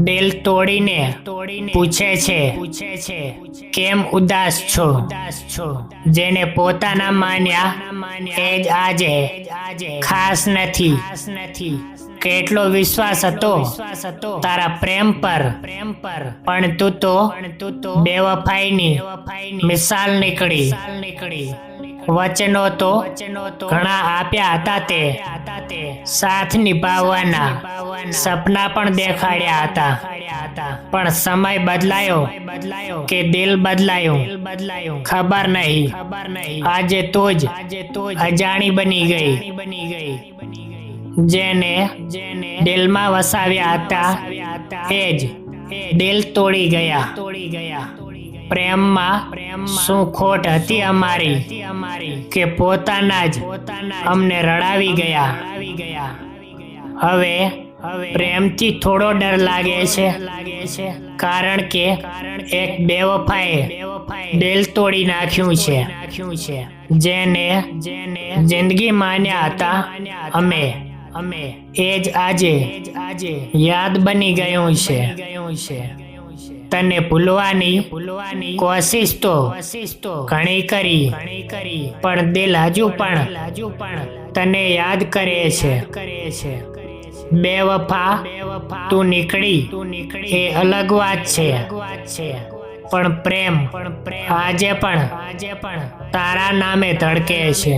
દિલ તોડીને પૂછે છે કેમ ઉદાસ છો? જેને પોતાના માન્યા એ જ આજે ખાસ નથી. કેટલો વિશ્વાસ હતો તારા પ્રેમ પર, પણ તું તો બેવફાઈની મિસાલ નીકળી. વચનો તો ઘણા આપ્યા હતા તે, સાથ નિભાવવાના સપના પણ દેખાડ્યા હતા, પણ સમય બદલાયો કે દિલ બદલાયું ખબર નહીં. આજે તું જ અજાણી બની ગઈ. જેને દિલમાં વસાવ્યા હતા એ જ દિલ તોડી ગયા. પ્રેમમાં શું ખોટ હતી અમારી કે પોતાના જ અમને રડાવી ગયા. હવે પ્રેમથી થોડો ડર લાગે છે, કારણ કે એક બેવફાએ દિલ તોડી નાખ્યું છે. જેને જિંદગી માન્યા હતા અમે, એ જ આજે યાદ બની ગયું છે. તને ભૂલવાની કોશિશ તો ઘણી કરી, પણ દિલ હજુ પણ તને યાદ કરે છે. બેવફા તું નીકળી એ અલગ વાત છે, પણ પ્રેમ આજે પણ તારા નામે ધડકે છે.